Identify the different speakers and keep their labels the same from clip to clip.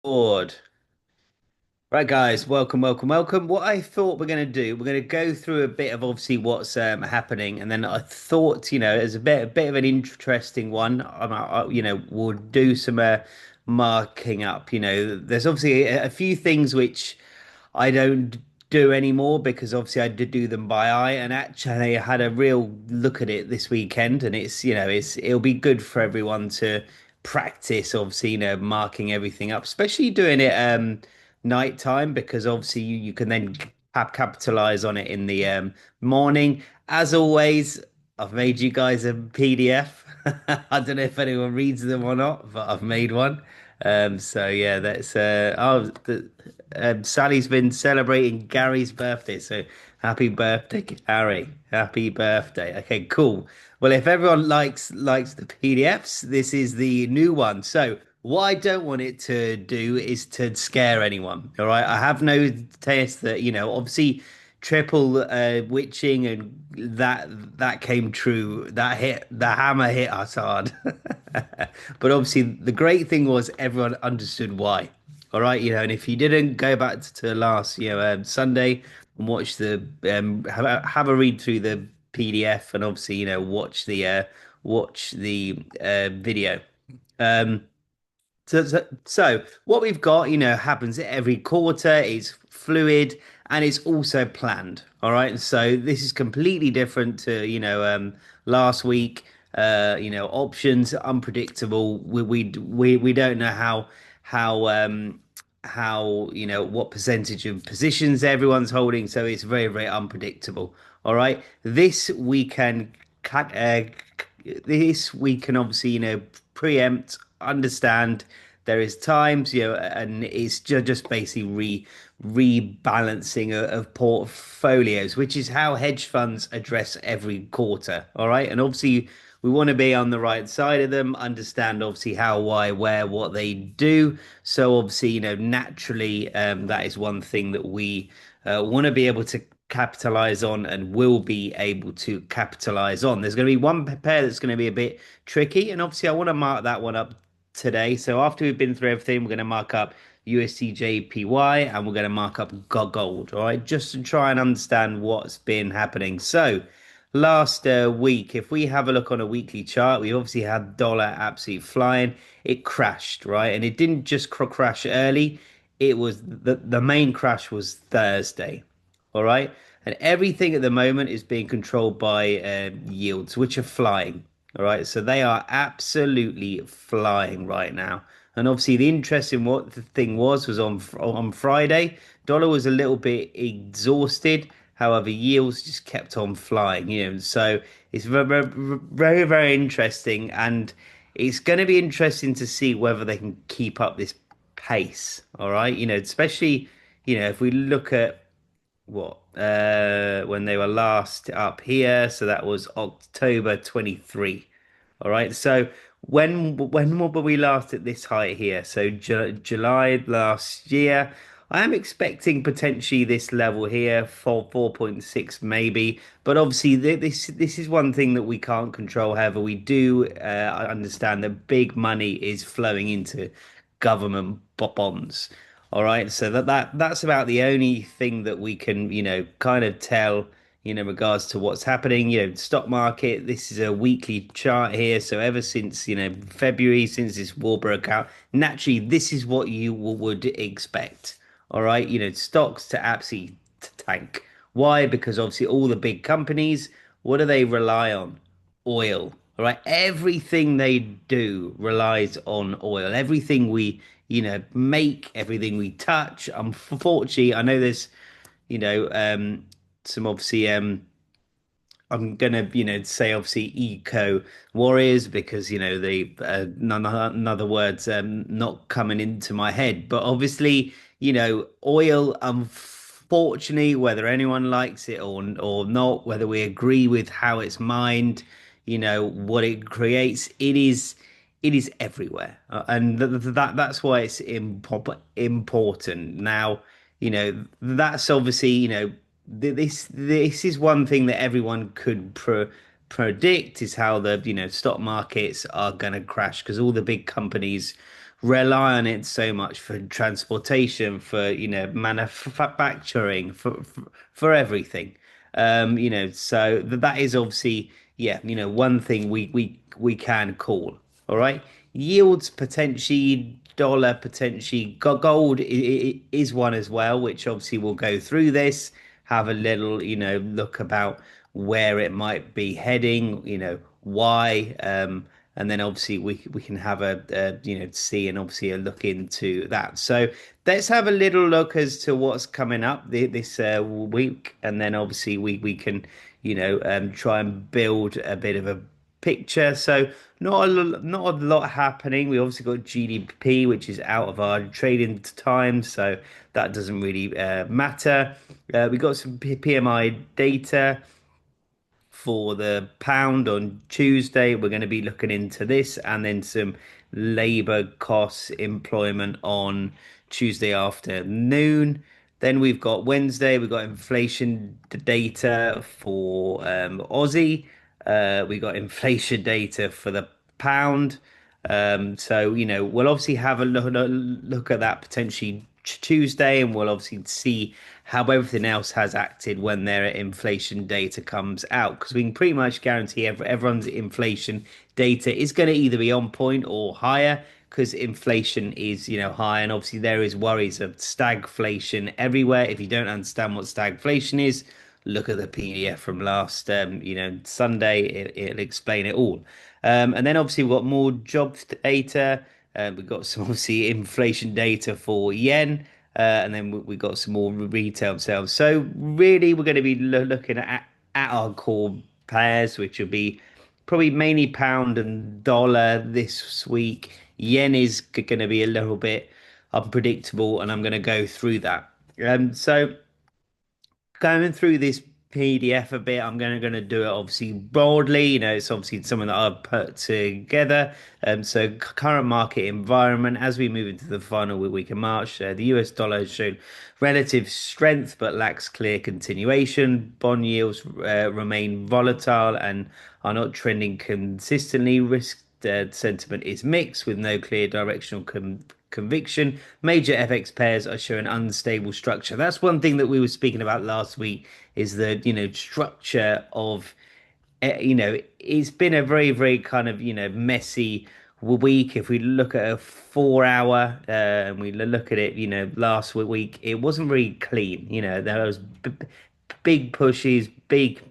Speaker 1: Board. Right, guys, welcome. What I thought we're going to do, we're going to go through a bit of obviously what's happening, and then I thought, as a bit of an interesting one. We'll do some marking up. There's obviously a few things which I don't do anymore because obviously I did do them by eye, and actually I had a real look at it this weekend, and it'll be good for everyone to practice, obviously, marking everything up, especially doing it nighttime because obviously you can then capitalize on it in the morning. As always, I've made you guys a PDF. I don't know if anyone reads them or not, but I've made one. So yeah, that's Sally's been celebrating Gary's birthday, so happy birthday, Gary! Happy birthday. Okay, cool. Well, if everyone likes the PDFs, this is the new one. So what I don't want it to do is to scare anyone. All right, I have no taste that obviously triple witching and that came true. The hammer hit us hard. But obviously, the great thing was everyone understood why. All right, and if you didn't go back to last, Sunday and watch the have a read through the PDF and obviously, watch the video. Um, so what we've got, happens every quarter, is fluid and it's also planned. All right. So this is completely different to, last week. Options unpredictable. We don't know how what percentage of positions everyone's holding. So it's very, very unpredictable. All right. This we can obviously, preempt, understand there is times, and it's just basically rebalancing of portfolios, which is how hedge funds address every quarter. All right. And obviously we want to be on the right side of them, understand obviously how, why, where, what they do. So obviously, naturally, that is one thing that we want to be able to capitalize on and will be able to capitalize on. There's going to be one pair that's going to be a bit tricky, and obviously I want to mark that one up today. So after we've been through everything, we're going to mark up USDJPY and we're going to mark up gold, all right, just to try and understand what's been happening. So last week, if we have a look on a weekly chart, we obviously had dollar absolutely flying. It crashed, right? And it didn't just crash early. It was the main crash was Thursday. All right. And everything at the moment is being controlled by yields, which are flying. All right. So they are absolutely flying right now. And obviously, the interesting what the thing was on Friday, dollar was a little bit exhausted. However, yields just kept on flying. So it's very, very interesting, and it's going to be interesting to see whether they can keep up this pace. All right. Especially if we look at what when they were last up here, so that was October 23. All right, so when were we last at this height here? So July last year. I am expecting potentially this level here for 4.6 maybe, but obviously this is one thing that we can't control. However, we do understand that big money is flowing into government bonds. All right, so that's about the only thing that we can, kind of tell, regards to what's happening. Stock market, this is a weekly chart here. So ever since, February, since this war broke out, naturally, this is what you would expect. All right, stocks to absolutely tank. Why? Because obviously all the big companies, what do they rely on? Oil. All right, everything they do relies on oil. Everything we make, everything we touch. Unfortunately, I know there's, some obviously, I'm gonna, say obviously eco warriors because the another words not coming into my head, but obviously, oil. Unfortunately, whether anyone likes it or not, whether we agree with how it's mined, what it creates, it is everywhere, and that's why it's important. Now, that's obviously, this is one thing that everyone could predict is how the stock markets are going to crash because all the big companies rely on it so much for transportation, for manufacturing, for everything. So that is obviously, yeah, one thing we can call. All right, yields potentially, dollar potentially, gold is one as well, which obviously we'll go through this, have a little, look about where it might be heading, why, and then obviously we can have see and obviously a look into that. So let's have a little look as to what's coming up this week, and then obviously we can try and build a bit of a picture. So not a lot happening. We obviously got GDP, which is out of our trading time, so that doesn't really matter. We got some PMI data for the pound on Tuesday. We're going to be looking into this, and then some labor costs employment on Tuesday afternoon. Then we've got Wednesday, we've got inflation data for Aussie. We got inflation data for the pound. So, we'll obviously have a look at that potentially Tuesday, and we'll obviously see how everything else has acted when their inflation data comes out. Because we can pretty much guarantee everyone's inflation data is going to either be on point or higher, because inflation is, high, and obviously there is worries of stagflation everywhere. If you don't understand what stagflation is, look at the PDF from last, Sunday. It'll explain it all. And then obviously we've got more jobs data. We've got some obviously inflation data for yen. And then we got some more retail sales. So really, we're going to be looking at our core pairs, which will be probably mainly pound and dollar this week. Yen is going to be a little bit unpredictable, and I'm going to go through that. So going through this PDF a bit. I'm going to do it obviously broadly. It's obviously something that I've put together. So current market environment as we move into the final week of March, the US dollar has shown relative strength but lacks clear continuation. Bond yields remain volatile and are not trending consistently. Risk sentiment is mixed with no clear directional conviction. Major FX pairs are showing unstable structure. That's one thing that we were speaking about last week is the structure of it's been a very, very kind of, messy week. If we look at a 4 hour and we look at it, last week, it wasn't very clean. There was big pushes, big,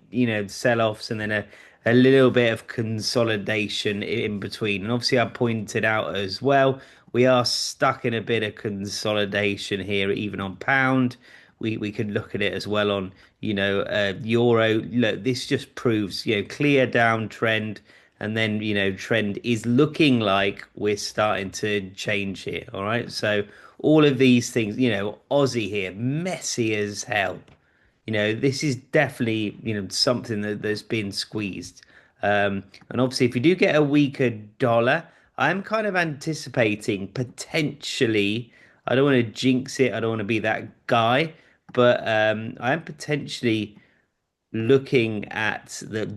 Speaker 1: sell-offs, and then a little bit of consolidation in between. And obviously, I pointed out as well, we are stuck in a bit of consolidation here, even on pound. We could look at it as well on, euro. Look, this just proves, clear downtrend, and then, trend is looking like we're starting to change here. All right. So all of these things, Aussie here, messy as hell. This is definitely, something that's been squeezed. And obviously, if you do get a weaker dollar, I'm kind of anticipating potentially, I don't want to jinx it, I don't want to be that guy, but I am potentially looking at the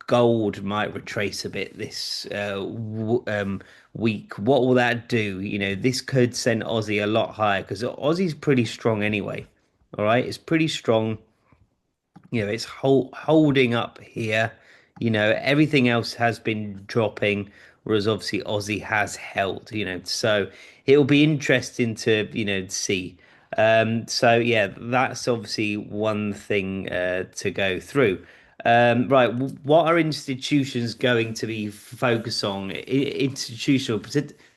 Speaker 1: gold might retrace a bit this week. What will that do? This could send Aussie a lot higher because Aussie's pretty strong anyway. All right, it's pretty strong. It's holding up here. Everything else has been dropping, whereas obviously Aussie has held, so it'll be interesting to, see. So yeah, that's obviously one thing to go through. Right, what are institutions going to be focused on? Institutional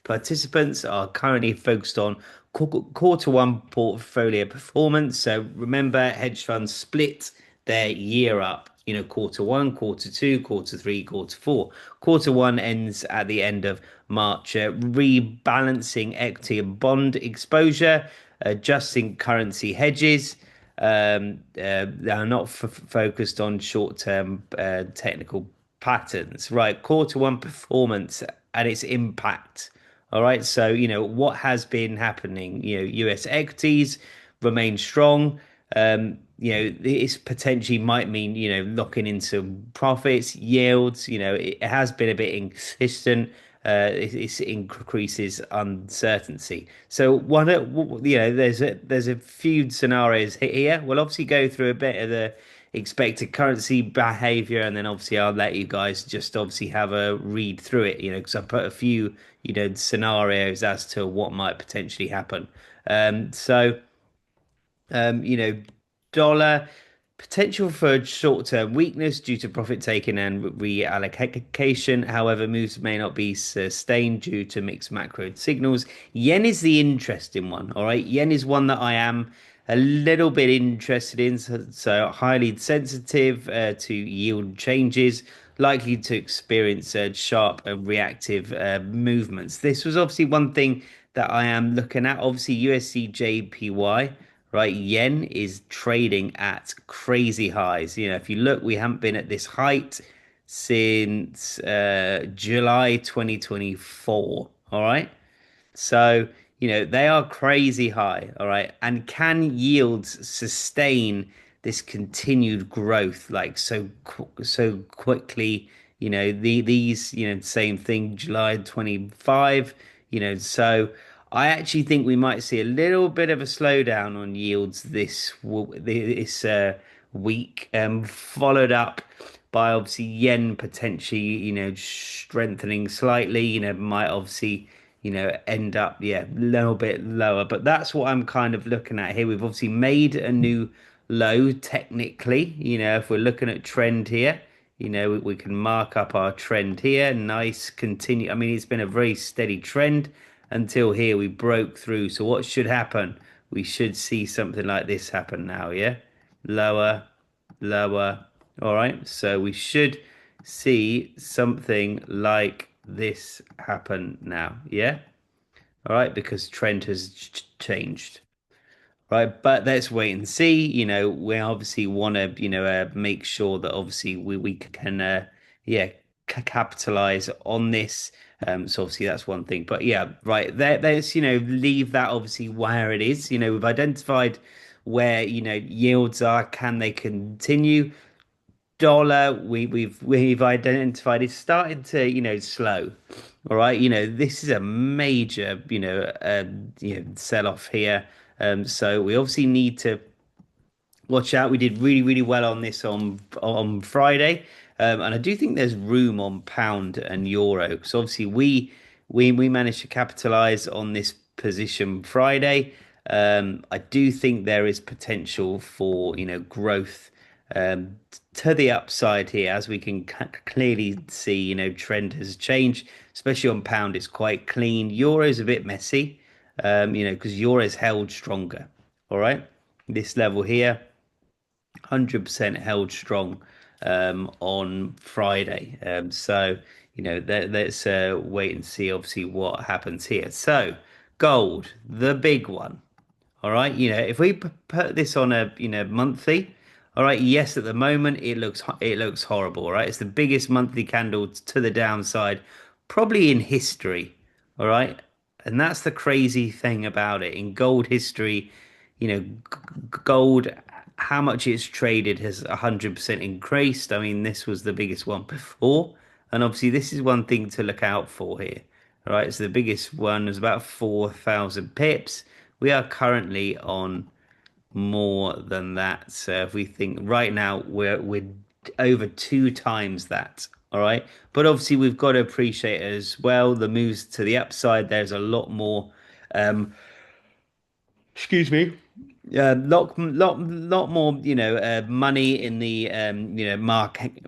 Speaker 1: participants are currently focused on quarter one portfolio performance. So remember, hedge funds split their year up. Quarter one, quarter two, quarter three, quarter four. Quarter one ends at the end of March, rebalancing equity and bond exposure, adjusting currency hedges. They are not focused on short-term technical patterns, right? Quarter one performance and its impact. All right. So, what has been happening? US equities remain strong. This potentially might mean, locking in some profits, yields. It has been a bit inconsistent. it increases uncertainty. So there's a few scenarios here. We'll obviously go through a bit of the expected currency behavior, and then obviously I'll let you guys just obviously have a read through it, because I put a few, scenarios as to what might potentially happen. So you know, dollar potential for short-term weakness due to profit taking and reallocation. However, moves may not be sustained due to mixed macro signals. Yen is the interesting one. All right, yen is one that I am a little bit interested in. So highly sensitive to yield changes. Likely to experience sharp and reactive movements. This was obviously one thing that I am looking at. Obviously, USDJPY, right? Yen is trading at crazy highs. If you look, we haven't been at this height since July 2024. All right. So, they are crazy high, all right? And can yields sustain this continued growth like so quickly? These, same thing, July 25, so I actually think we might see a little bit of a slowdown on yields this week, followed up by obviously yen potentially, strengthening slightly, might obviously end up, yeah, a little bit lower. But that's what I'm kind of looking at here. We've obviously made a new low technically, if we're looking at trend here, we can mark up our trend here. Nice continue. I mean, it's been a very steady trend until here we broke through. So what should happen? We should see something like this happen now, yeah? Lower, lower. All right. So we should see something like this happen now, yeah? All right, because trend has changed, right? But let's wait and see. We obviously want to, make sure that obviously we can, yeah, capitalize on this. So obviously that's one thing. But yeah, right there, there's, leave that obviously where it is. We've identified where, yields are. Can they continue? Dollar we've identified is starting to slow. All right, this is a major sell off here. So we obviously need to watch out. We did really, really well on this on Friday, and I do think there's room on pound and euro. So obviously we managed to capitalize on this position Friday. I do think there is potential for growth to the upside here, as we can clearly see. Trend has changed, especially on pound. It's quite clean. Euro's a bit messy, because euro's held stronger. All right, this level here. 100% held strong on Friday. So, let's wait and see, obviously, what happens here. So, gold, the big one. All right. If we put this on a, monthly, all right. Yes, at the moment it looks horrible. All right. It's the biggest monthly candle to the downside, probably in history. All right. And that's the crazy thing about it. In gold history, gold, how much it's traded has 100% increased. I mean, this was the biggest one before. And obviously, this is one thing to look out for here. All right. So the biggest one was about 4,000 pips. We are currently on more than that. So if we think right now we're over two times that. All right. But obviously we've got to appreciate as well the moves to the upside. There's a lot more excuse me. Lot more, money in the,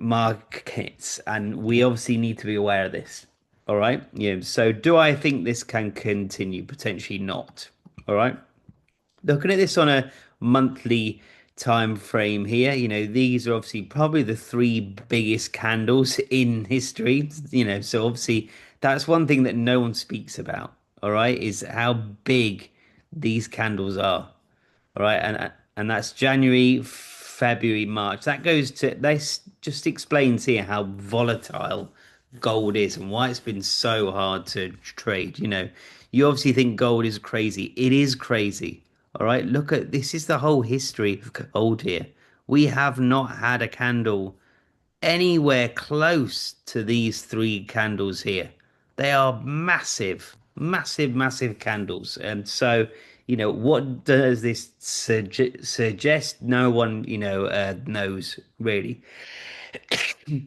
Speaker 1: markets, and we obviously need to be aware of this. All right. So do I think this can continue? Potentially not. All right. Looking at this on a monthly time frame here, these are obviously probably the three biggest candles in history, so obviously that's one thing that no one speaks about, all right, is how big these candles are. All right, and that's January, February, March. This just explains here how volatile gold is and why it's been so hard to trade. You obviously think gold is crazy. It is crazy. All right, look at this is the whole history of gold here. We have not had a candle anywhere close to these three candles here. They are massive, massive, massive candles. And so, what does this suggest? No one, knows really.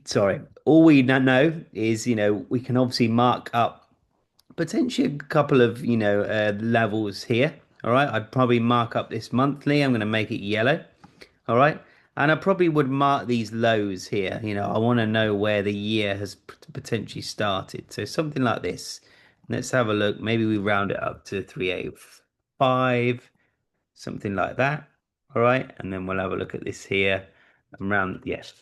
Speaker 1: Sorry. All we know is, we can obviously mark up potentially a couple of, levels here. All right. I'd probably mark up this monthly. I'm going to make it yellow. All right. And I probably would mark these lows here. I want to know where the year has potentially started. So something like this. Let's have a look. Maybe we round it up to 385, something like that. All right. And then we'll have a look at this here and round. Yes.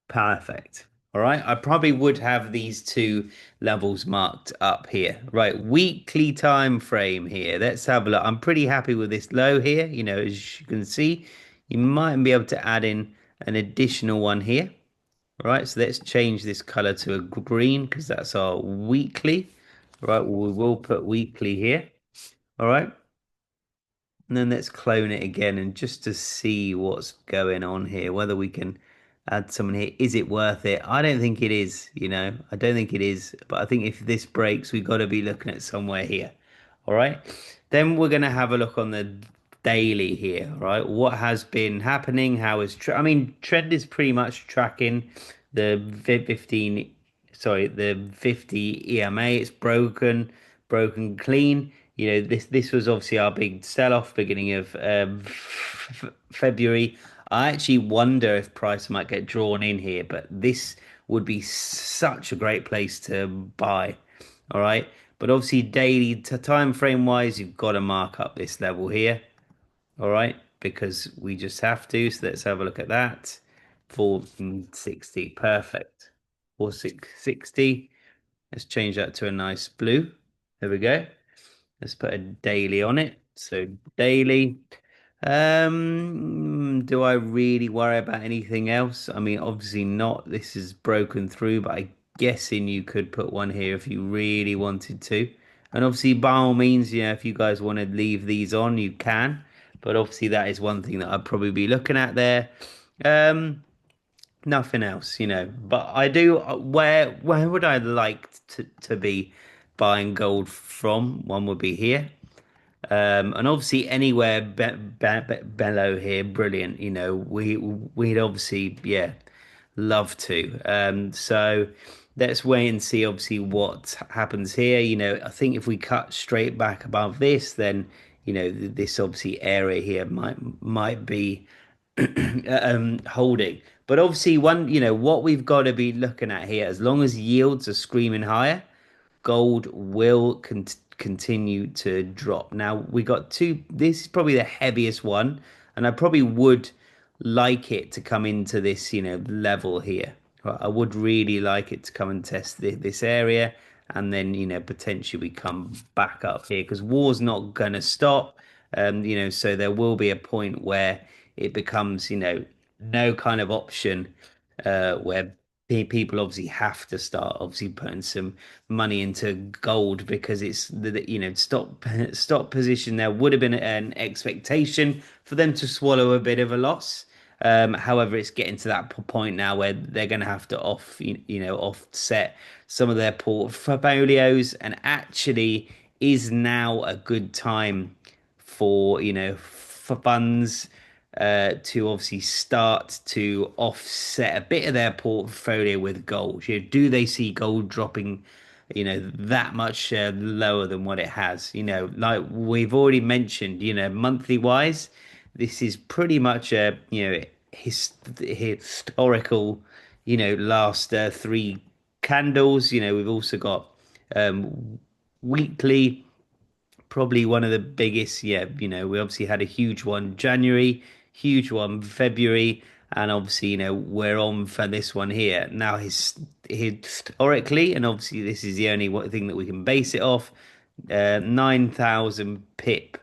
Speaker 1: Perfect. All right. I probably would have these two levels marked up here. Right. Weekly time frame here. Let's have a look. I'm pretty happy with this low here. As you can see, you might be able to add in an additional one here. All right. So let's change this color to a green because that's our weekly. All right. We will put weekly here. All right. And then let's clone it again and just to see what's going on here, whether we can add someone here. Is it worth it? I don't think it is, I don't think it is. But I think if this breaks, we've got to be looking at somewhere here. All right. Then we're going to have a look on the daily here, right? What has been happening? How is I mean, trend is pretty much tracking the 15, sorry, the 50 EMA. It's broken clean. This was obviously our big sell-off beginning of February. I actually wonder if price might get drawn in here, but this would be such a great place to buy. All right. But obviously daily time frame wise, you've got to mark up this level here. All right. Because we just have to. So let's have a look at that. 460. Perfect. 460. Let's change that to a nice blue. There we go. Let's put a daily on it. So daily. Do I really worry about anything else? I mean, obviously not. This is broken through, but I'm guessing you could put one here if you really wanted to. And obviously, by all means, if you guys want to leave these on, you can. But obviously, that is one thing that I'd probably be looking at there. Um, Nothing else, But I do. Where would I like to be buying gold from? One would be here. And obviously anywhere below here, brilliant. We'd obviously, yeah, love to. So let's wait and see obviously what happens here. I think if we cut straight back above this, then this obviously area here might be holding. But obviously one, what we've got to be looking at here, as long as yields are screaming higher, gold will continue to drop. Now we got two. This is probably the heaviest one, and I probably would like it to come into this, level here. Right, I would really like it to come and test this area, and then potentially we come back up here because war's not gonna stop. So there will be a point where it becomes, no kind of option where people obviously have to start obviously putting some money into gold because it's the stop position there would have been an expectation for them to swallow a bit of a loss. However, it's getting to that point now where they're going to have to offset some of their portfolios, and actually is now a good time for for funds to obviously start to offset a bit of their portfolio with gold. Do they see gold dropping, that much lower than what it has? Like we've already mentioned, monthly wise, this is pretty much a historical, last three candles. We've also got weekly, probably one of the biggest. Yeah, we obviously had a huge one January, huge one February, and obviously, we're on for this one here now. Historically, and obviously, this is the only thing that we can base it off. 9,000 pip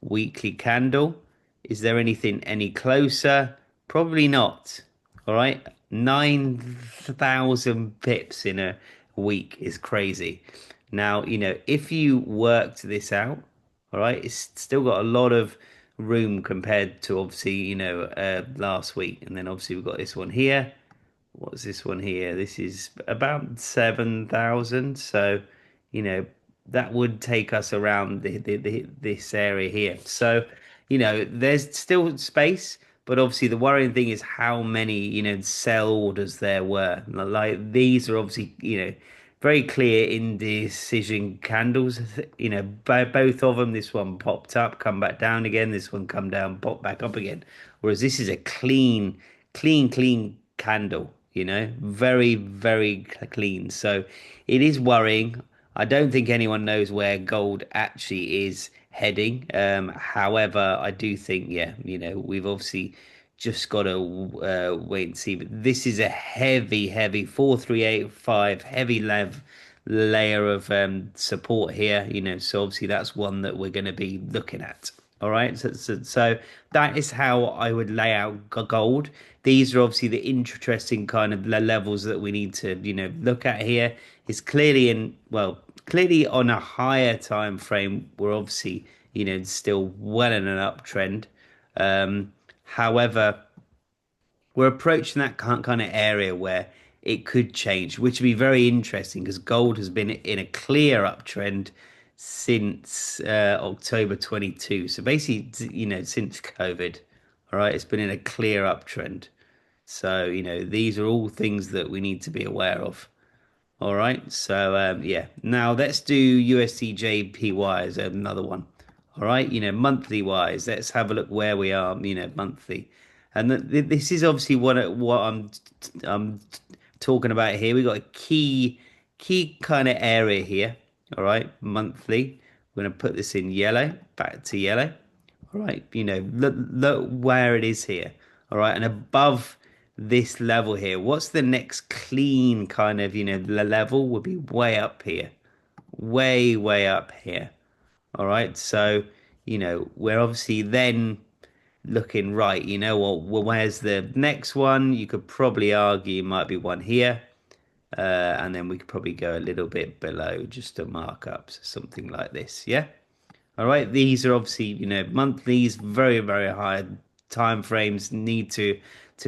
Speaker 1: weekly candle. Is there anything any closer? Probably not. All right, 9,000 pips in a week is crazy. Now, if you worked this out, all right, it's still got a lot of room compared to obviously, last week. And then obviously we've got this one here. What's this one here? This is about 7,000. So, you know, that would take us around this area here. So, you know, there's still space, but obviously the worrying thing is how many, you know, sell orders there were. Like these are obviously, you know, very clear indecision candles. You know, both of them. This one popped up, come back down again. This one come down, pop back up again. Whereas this is a clean candle. You know, very, very clean. So it is worrying. I don't think anyone knows where gold actually is heading. However, I do think, yeah, you know, we've obviously just got to wait and see. But this is a heavy 4385 heavy layer of support here. You know, so obviously that's one that we're going to be looking at. All right, so that is how I would lay out gold. These are obviously the interesting kind of levels that we need to, you know, look at here. It's clearly clearly on a higher time frame. We're obviously, you know, still well in an uptrend. However, we're approaching that kind of area where it could change, which would be very interesting because gold has been in a clear uptrend since October 22. So basically, you know, since COVID, all right, it's been in a clear uptrend. So, you know, these are all things that we need to be aware of. All right. So yeah. Now let's do USDJPY as another one. All right. You know, monthly wise, let's have a look where we are. You know, monthly, and this is obviously what I'm talking about here. We got a key kind of area here. All right. Monthly. We're gonna put this in yellow. Back to yellow. All right, you know, look where it is here. All right, and above this level here, what's the next clean kind of, you know, level would be way up here. Way up here. All right, so, you know, we're obviously then looking right, you know what, well, where's the next one? You could probably argue might be one here. And then we could probably go a little bit below just to mark up, so something like this, yeah? All right, these are obviously, you know, monthlies, very high time frames need to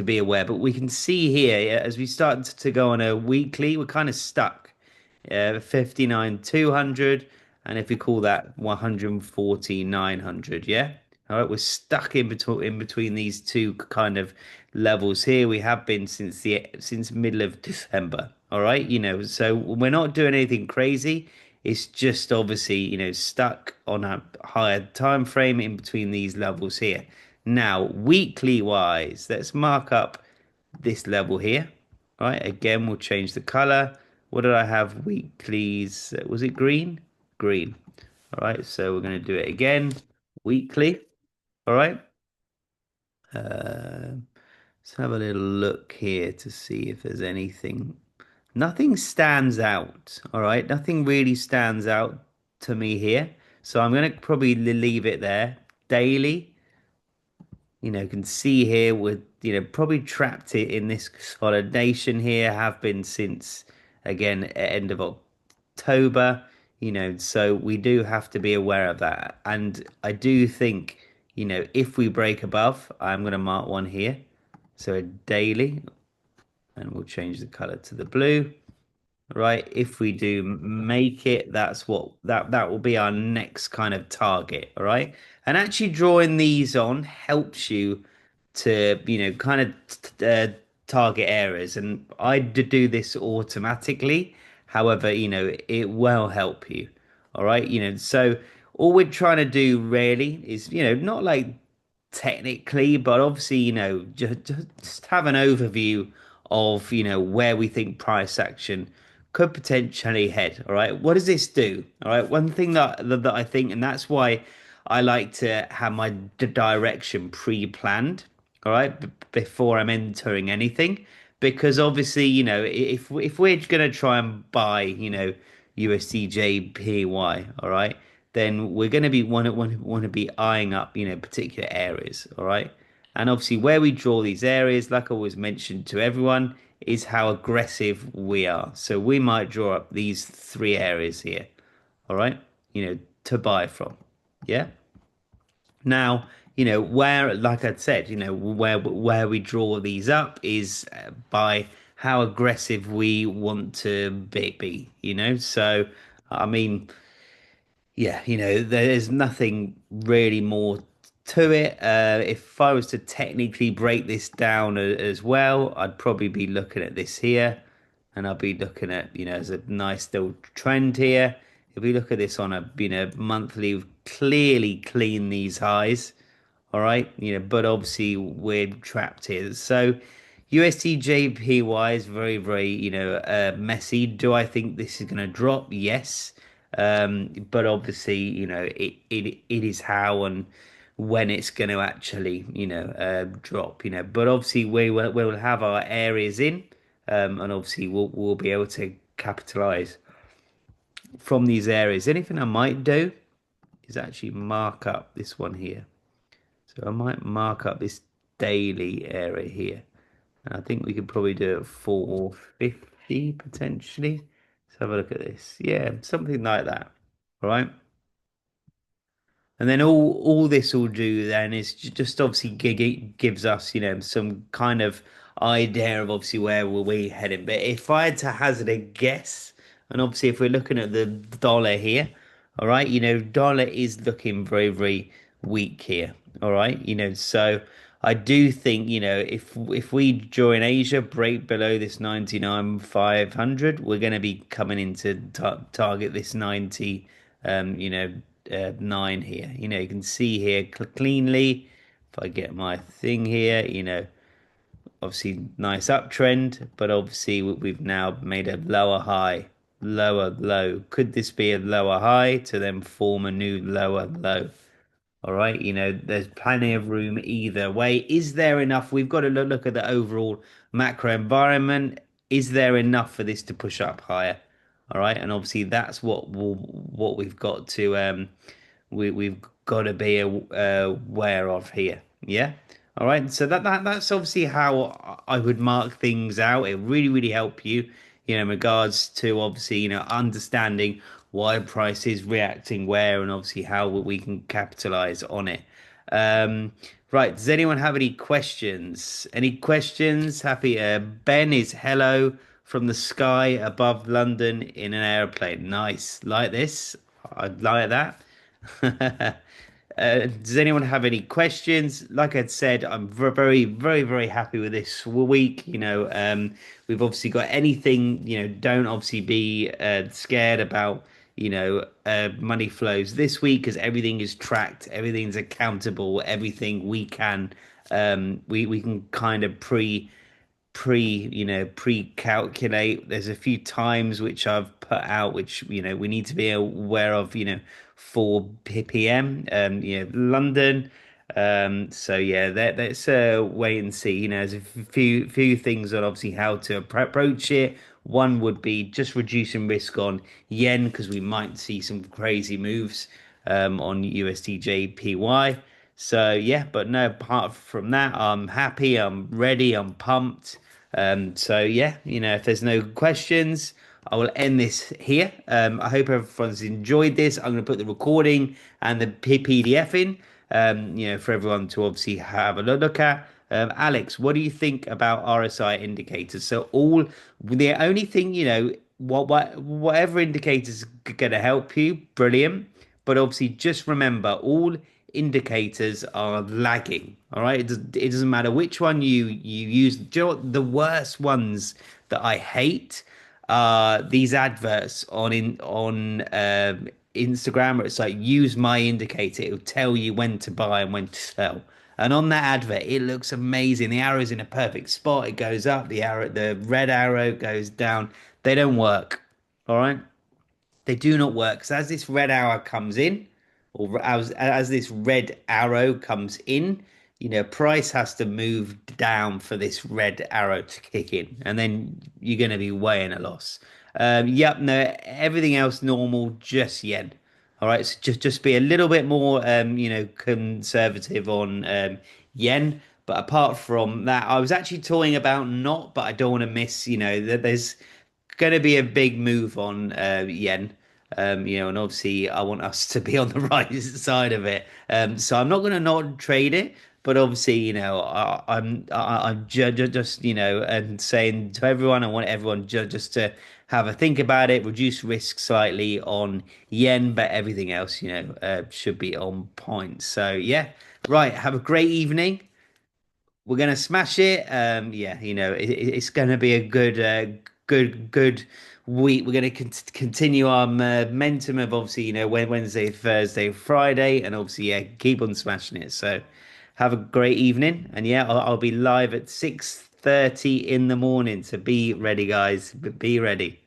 Speaker 1: be aware. But we can see here yeah, as we start to go on a weekly, we're kind of stuck. 59 200 and if we call that 140 900, yeah. All right, we're stuck in between these two kind of levels here. We have been since middle of December. All right, you know, so we're not doing anything crazy. It's just obviously, you know, stuck on a higher time frame in between these levels here. Now, weekly wise, let's mark up this level here. All right, again, we'll change the color. What did I have? Weeklies. Was it green? Green. All right, so we're going to do it again. Weekly. All right. Let's have a little look here to see if there's anything. Nothing stands out. All right, nothing really stands out to me here. So I'm going to probably leave it there. Daily. You know, can see here with, you know, probably trapped it in this consolidation here, have been since again end of October, you know, so we do have to be aware of that. And I do think, you know, if we break above, I'm going to mark one here. So a daily, and we'll change the color to the blue. Right, if we do make it, that will be our next kind of target. All right, and actually drawing these on helps you to, you know, kind of target areas. And I do this automatically. However, you know, it will help you. All right, you know, so all we're trying to do really is, you know, not like technically, but obviously, you know, just have an overview of, you know, where we think price action could potentially head. All right. What does this do? All right. One thing that I think, and that's why I like to have my direction pre-planned. All right. Before I'm entering anything, because obviously, you know, if we're gonna try and buy, you know, USDJPY, all right, then we're gonna be want to be eyeing up, you know, particular areas. All right. And obviously, where we draw these areas, like I always mentioned to everyone, is how aggressive we are. So we might draw up these three areas here, all right, you know, to buy from. Yeah. Now, you know, where, like I said, you know, where we draw these up is by how aggressive we want to be, you know. So I mean, yeah, there's nothing really more to it. If I was to technically break this down as well, I'd probably be looking at this here, and I'd be looking at, as a nice little trend here. If we look at this on a, monthly, we've clearly clean these highs. All right, but obviously we're trapped here. So USDJPY is very, very, messy. Do I think this is going to drop? Yes. But obviously, it is how and when it's going to actually, drop, But obviously we'll have our areas in, and obviously we'll be able to capitalize from these areas. Anything I might do is actually mark up this one here. So I might mark up this daily area here. And I think we could probably do it 450 potentially. Let's have a look at this. Yeah, something like that. All right. And then all this will do then is just obviously gives us, some kind of idea of obviously where will we heading. But if I had to hazard a guess, and obviously if we're looking at the dollar here, all right, dollar is looking very, very weak here. All right, so I do think, if we during Asia break below this 99,500, we're going to be coming into target this 90 nine here. You can see here cleanly. If I get my thing here, obviously nice uptrend, but obviously we've now made a lower high, lower low. Could this be a lower high to then form a new lower low? All right, there's plenty of room either way. Is there enough? We've got to look at the overall macro environment. Is there enough for this to push up higher? All right, and obviously that's what we've got to we've got to be aware of here. Yeah. All right. So that's obviously how I would mark things out. It really help you, in regards to obviously, understanding why price is reacting where and obviously how we can capitalize on it. Right. Does anyone have any questions? Any questions? Happy. Ben is hello from the sky above London in an airplane. Nice. Like this. I'd like that. Does anyone have any questions? Like I'd said, I'm very happy with this week. We've obviously got anything, don't obviously be scared about, money flows this week because everything is tracked, everything's accountable, everything we can, we can kind of pre-calculate. There's a few times which I've put out which we need to be aware of, 4 p.m. London. So yeah, let's wait and see. There's a few things on obviously how to approach it. One would be just reducing risk on yen because we might see some crazy moves on USDJPY. So yeah, but no, apart from that, I'm happy, I'm ready, I'm pumped. So yeah, if there's no questions, I will end this here. I hope everyone's enjoyed this. I'm going to put the recording and the PDF in, for everyone to obviously have a look at. Alex, what do you think about RSI indicators? So the only thing, whatever indicators going to help you, brilliant. But obviously, just remember, all indicators are lagging. All right, it doesn't matter which one you use. Do you know what the worst ones that I hate are these adverts on Instagram where it's like use my indicator. It'll tell you when to buy and when to sell. And on that advert, it looks amazing. The arrow's in a perfect spot. It goes up. The red arrow goes down. They don't work. All right. They do not work. So as this red arrow comes in, or as this red arrow comes in, price has to move down for this red arrow to kick in, and then you're going to be way in a loss. Yep, no, everything else normal, just yen. All right, so just be a little bit more, conservative on yen. But apart from that, I was actually talking about not, but I don't want to miss, that there's going to be a big move on yen. And obviously I want us to be on the right side of it. So I'm not going to not trade it, but obviously, I'm just, and saying to everyone, I want everyone just to have a think about it, reduce risk slightly on yen, but everything else, should be on point. So yeah, right. Have a great evening. We're gonna smash it. Yeah, it's gonna be a good week. We're gonna continue our momentum of obviously, Wednesday, Thursday, Friday, and obviously, yeah, keep on smashing it. So, have a great evening, and yeah, I'll be live at 6:30 in the morning. So be ready, guys. Be ready.